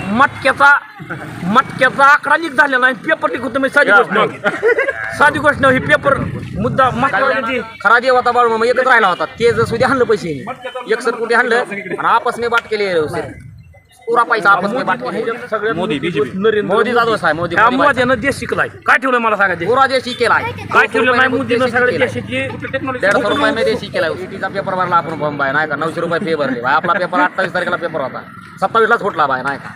मटक्याचा आकडा लीक झालेला आहे, पेपर लीक होतं. साधी गोष्ट नाही, साधी गोष्ट नाही. पेपर मुद्दा खरा देव होता बाळू मामा एकच राहिला होता. ते जर सुद्धा हाणलं पैसे एकसर कुठे हाणलं आणि आपसने बाट केले पुरा पैसा आपसने बाट केले. मोदी जाधव आहे. मोदीनं देश शिकलाय. काय ठेवलं मला सांगा, पुरा देश केलाय. काय ठेवलं नाही मोदीनं सगळ्या देशाची 150 रुपये देशी केलाय. सिटीचा पेपर भरला आपण बंबाय नाही का, 900 रुपये फी भरली बाय. आपला पेपर 28 तारखेला पेपर होता, 27लाच फुटला बाय नाही का.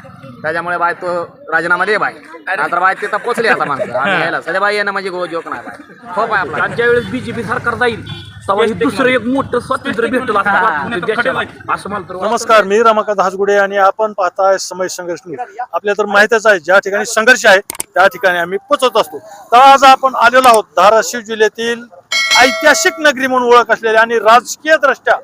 त्याच्यामुळे बाय तो राजीनामा दे बाय, नंतर बाय तिथं पोचले आता माणसं यायला सध्या बाई येणं म्हणजे जोक नाही बाय. हो बाय आपला ज्या वेळेस बीजेपी सरकार जाईल तेव्हा हे दुसरं एक मोठं स्वातंत्र्य भेटलं असं मला तर. नमस्कार, मी रमाकांत हासगुडे आणि आपण पाहताय समय संघर्ष न्यूज. आपल्याला तर माहितच आहे ज्या ठिकाणी संघर्ष आहे त्या ठिकाणी आम्ही पोहोचत असतो. तर आज आपण आलेलो आहोत धाराशिव जिल्ह्यातील ऐतिहासिक नगरी म्हणून ओळख असलेले आणि राजकीय दृष्ट्या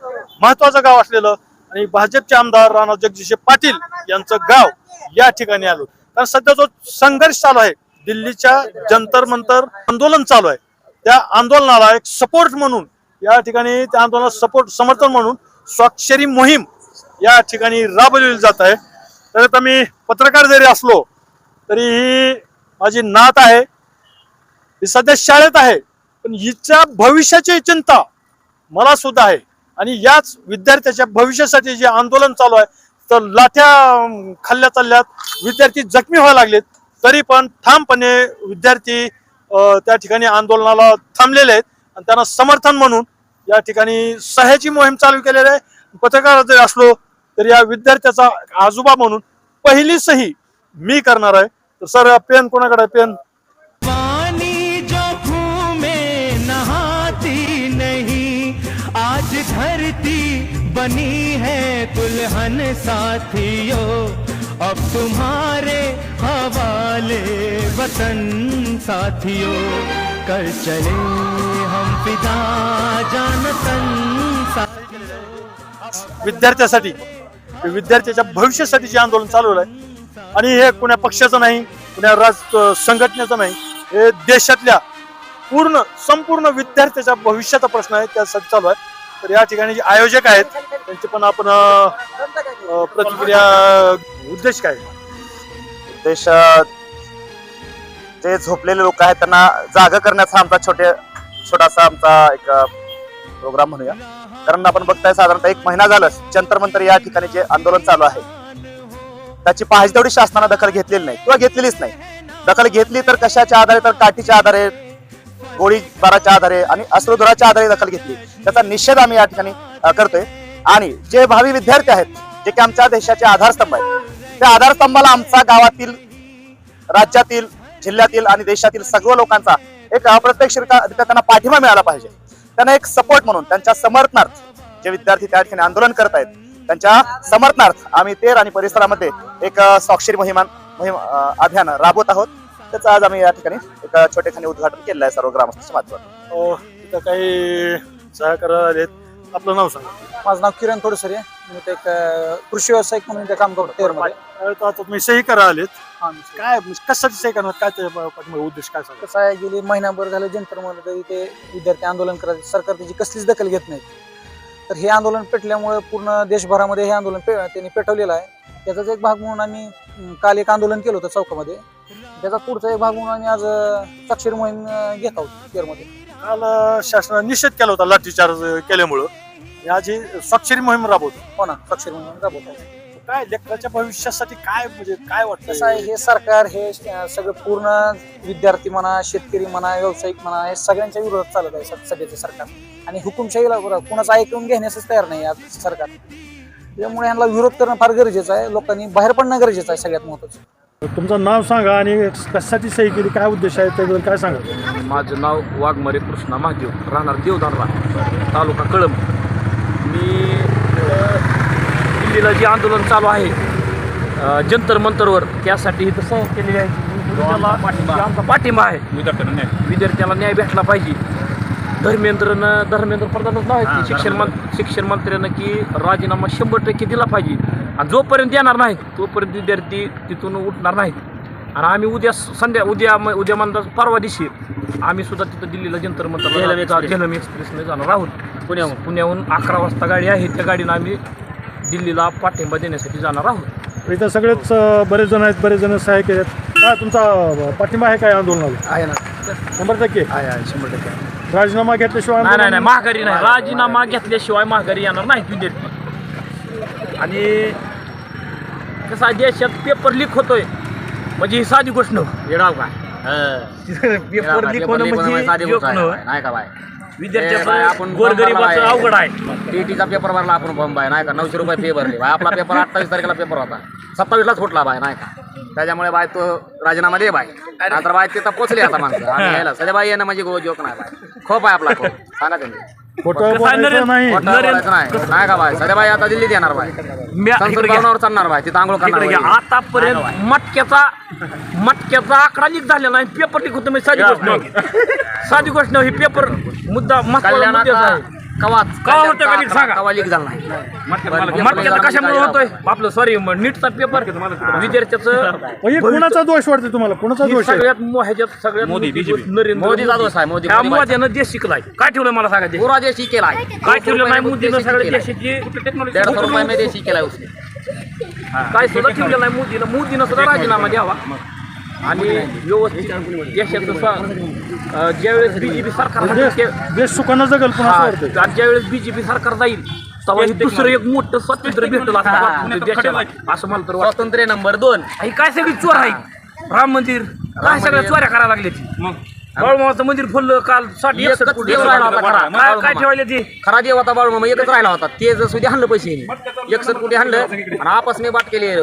महत्वाचं गाव असलेलं आणि भाजपचे आमदार राणा जगजितसिंह पाटील यांचं गाव या ठिकाणी आलो. कारण सध्या जो संघर्ष चालू आहे, दिल्लीच्या जंतर मंतर आंदोलन चालू आहे, त्या आंदोलनाला एक सपोर्ट म्हणून या ठिकाणी त्या आंदोलनाला समर्थन म्हणून स्वाक्षरी मोहीम या ठिकाणी राबवली जात आहे. तर आता मी पत्रकार जरी असलो तरी ही माझी नात आहे, ही सध्या शाळेत आहे, पण हिच्या भविष्याची चिंता मला सुद्धा आहे. आणि याच विद्यार्थ्याच्या भविष्यासाठी जे आंदोलन चालू आहे, तर लाठ्या खाल्ल्या चालल्यात, विद्यार्थी जखमी व्हायला लागलेत, तरी पण ठामपणे विद्यार्थी त्या ठिकाणी आंदोलनाला थांबलेले आहेत आणि त्यांना समर्थन म्हणून या ठिकाणी सह्याची मोहीम चालू केलेली आहे. पत्रकार जरी असलो तरी या विद्यार्थ्याचा आजोबा म्हणून पहिली सही मी करणार आहे. तर सर, पेन कोणाकडे आहे? पेन. पानी जोखों में नहाती नहीं, आज धरती बनी है दुल्हन साथियों, अब तुम्हारे हवाले वतन साथियों, कर चले हम फिदा जानतन साथियों. विद्यार्थ्यासाठी, विद्यार्थ्याच्या भविष्यासाठी जे आंदोलन चालवलं आहे आणि हे कुण्या पक्षाचं नाही, कुण्या संघटनेचं नाही, हे देशातल्या संपूर्ण विद्यार्थ्याच्या भविष्याचा प्रश्न आहे, त्यासाठी चालू आहे. तर या ठिकाणी जे आयोजक आहेत त्यांची पण आपण प्रतिक्रिया. उद्देश काय? उद्देश जे झोपलेले लोक आहेत त्यांना जागा करण्याचा आमचा छोटासा आमचा एक प्रोग्राम म्हणूया. कारण आपण बघताय साधारणतः 1 महिना झालं जंतर मंतर या ठिकाणी जे आंदोलन चालू आहे त्याची पाहिजे तेवढी शासनाने दखल घेतलेली नाही किंवा घेतलेलीच नाही. दखल घेतली तर कशाच्या आधारे, तर काठीच्या आधारे, गोळीबाराच्या आधारे आणि अश्रुधुराच्या आधारे दखल घेतली. त्याचा निषेध आम्ही या ठिकाणी करतोय. आणि जे भावी विद्यार्थी आहेत, जे की आमच्या देशाचे आधारस्तंभ आहेत, त्या आधारस्तंभाला आमचा गावातील, राज्यातील, जिल्ह्यातील आणि देशातील सर्व लोकांचा एक अप्रत्यक्षरित्या त्यांना पाठिंबा मिळाला पाहिजे. त्यांना एक सपोर्ट म्हणून त्यांच्या समर्थनार्थ जे विद्यार्थी त्या ठिकाणी आंदोलन करत आहेत त्यांच्या समर्थनार्थ आम्ही तेर आणि परिसरामध्ये एक स्वाक्षरी मोहीम अभियान राबवत आहोत. त्याचं आज आम्ही या ठिकाणी एक छोटेखानी उद्घाटन केलेलं आहे सर्व ग्रामस्थ समाजावर. तिथं काही सहकार्य आलेत. आपलं नाव सांगा. माझं नाव किरण थोडसरे, मी एक कृषी व्यावसायिक म्हणून ते काम करतो तेरमध्ये. आता तुम्ही सही करा आलेत, काय कशासाठी सही करणार, काय ते उद्देश काय सांगा? कसं आहे, गेली महिनाभर झालं जंतर मंतर तरी ते विद्यार्थी आंदोलन करत, सरकार त्याची कसलीच दखल घेत नाही. तर हे आंदोलन पेटल्यामुळे पूर्ण देशभरामध्ये हे आंदोलन त्यांनी पेटवलेलं आहे. त्याचाच एक भाग म्हणून आम्ही काल एक आंदोलन केलं होतं चौकामध्ये. त्याचा पुढचा एक भाग म्हणून आम्ही आज स्वाक्षरी मोहीम घेत आहोत तेरमध्ये. काल शासनाने निषेध केला होता लाठीचार्ज केल्यामुळं, आज स्वाक्षरी मोहीम राबवतो. हो ना, स्वाक्षरी मोहीम राबवत आहे. काय लेकराच्या भविष्यासाठी काय, म्हणजे काय वाटतं? कसं आहे, हे सरकार हे सगळं पूर्ण विद्यार्थी म्हणा, शेतकरी म्हणा, व्यावसायिक म्हणा, हे सगळ्यांच्या विरोधात चालत आहे सध्याचे सरकार. आणि हुकुमशाहीला कुणाचं ऐकून घेण्यासच तयार नाही आज सरकार. त्यामुळे यांना विरोध करणं फार गरजेचं आहे. लोकांनी बाहेर पडणं गरजेचं आहे सगळ्यात महत्त्वाचं. तुमचं नाव सांगा आणि कशासाठी सही केली, काय उद्देश आहे त्याबद्दल काय सांगा? माझं नाव वाघमारे कृष्णा महादेव, राहणार देवदारला, तालुका कळंब. मी दिल्लीला जे आंदोलन चालू आहे जंतर मंतरवर, त्यासाठी इथं सह्या केलेली आहे. आमचा पाठिंबा आहे. विद्यार्थ्याला न्याय भेटला पाहिजे. धर्मेंद्र प्रधानच नाव आहे शिक्षण मंत्र्यानं की राजीनामा 100% दिला पाहिजे. आणि जोपर्यंत येणार नाही तोपर्यंत विद्यार्थी तिथून उठणार नाहीत. आणि आम्ही उद्या म्हणता परवा दिवशी आम्ही सुद्धा तिथं दिल्लीला जंतर मंतर झेलम एक्सप्रेसने जाणार आहोत. पुण्याहून 11 वाजता गाडी आहे, त्या गाडीनं आम्ही दिल्लीला पाठिंबा देण्यासाठी जाणार आहोत. इथं सगळेच बरेच जण आहेत, बरेच जण सहाय्यक आहेत. काय तुमचा पाठिंबा आहे काय आंदोलनाला? आहे ना 100%. आहे 100%. राजीनामा घेतल्याशिवाय नाही आंदोलन- माघारी नाही. राजीनामा घेतल्याशिवाय माघारी येणार नाही विद्यार्थी. आणि कसं आहे, देशात पेपर लीक होतोय म्हणजे ही साधी गोष्ट नव्हती. येडाव काय पेपर लीक होणं म्हणजे साधी joke गोष्ट आहे नव्हे. नाही का बाय विद्यार्थ्याचं आपण गोरगरिबाचं अवघड आहे. टीटीचा पेपर भरला आपण फॉर्म बाय नाही का 900 रुपये फी भरली बाय. आपला पेपर 28 तारखेला पेपर होता, 27लाच फुटला बाय नाही का. त्याच्यामुळे बाय तो राजीनामा दे बाय. नंतर बाय तिथं पोचले आता माणसं आम्ही यायला सध्या बाई येणं म्हणजे जोक नाही बाय. खोप आहे आपला खोप सांगा त्यांनी खोटं कसं आहे, बोलायचं नाही. खोटं बोलायचं नाही का बाय. सध्या बाई आता दिल्लीत येणार बाय, संसद इकडे घ्या. भवनावर चालणार बाय, तिथं आंघोळ करणार इकडे घ्या. बाई. आतापर्यंत मटक्याचा आकडा लीक झालेला नाही. पेपर लीक होतं म्हणजे साधी गोष्ट नव्हती. साधी गोष्ट नव्हती. पेपर मुद्दा महत्त्वाचा मुद्द्याचा आहे. कवा होतं का लीक सांगा? कवा लीक झाला नाही. मटक्याचा कशामुळे होतोय आपलं सॉरी नीटचा पेपर विद्यार्थ्याचं हे कुणाचा दोष वाटतो तुम्हाला? कुणाचा ही दोष आहे? सगळ्यात ह्याच्यात सगळ्यात नरेंद्र मोदीचा दोष आहे. मोदी ह्या मोदीनं देश शिकलाय. काय ठेवलं मला सांगा देश? पुरा देश केला काय ठेवलं नाही मोदीनं सगळ्या देशाची 150 रुपये मध्ये देश केला उसने. काय सुद्धा ठेवलं नाही मोदीनं सुद्धा राजीनामा द्यावा आणि व्यवस्थित देशाचं ज्यावेळेस बीजेपी सरकार देश सुखानं जगल पुन्हा असं वाटतंय. ज्यावेळेस बीजेपी सरकार जाईल तेव्हा हे दुसरं एक मोठं स्वातंत्र्य भेटलं असं देशाला असं मला तर वाटतं. स्वातंत्र्य नंबर 2. ही काय सगळी चोर आहे. राम मंदिर काय सगळ्या चोऱ्या करायला लागले ती. बाळूमामाचं मंदिर फुललं काल 60-61 कोटी देव राहिला होता खरा. काय ठेवायला ते खरा देव होता बाळूमामा, एकच राहिला होता. ते जर सुद्धा हाणलं पैसे 61 कोटी हाणलं आणि आपस में बाट केली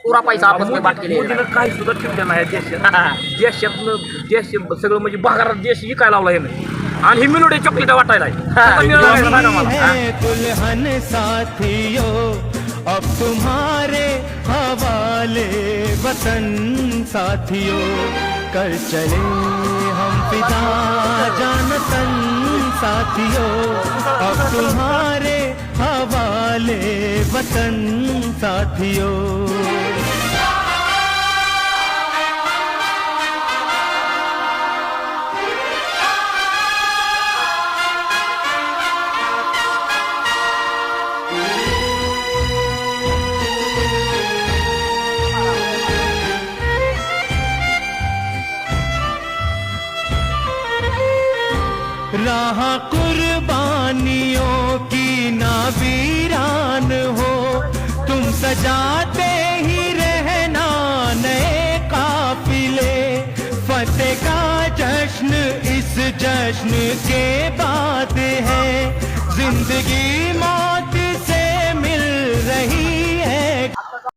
पुरा पैसा आपस में बाट केली. मोदीनं काही सुद्धा ठेवलं नाही देशातनं देश सगळं म्हणजे बाजारात देश विकायला लावला हे आणि ही मिलोडे चॉकलेट वाटायला है दुल्हन साथियों अब तुम्हारे हवाले वतन साथियों कर चले हम फिदा जानतन साथियों अब तुम्हारे हवाले वतन साथियों. राह कुर्बानियों की ना वीरान हो, तुम सजाते ही रहना नए काफिले. फतेह का जश्न इस जश्न के बाद है, जिंदगी मौत से मिल रही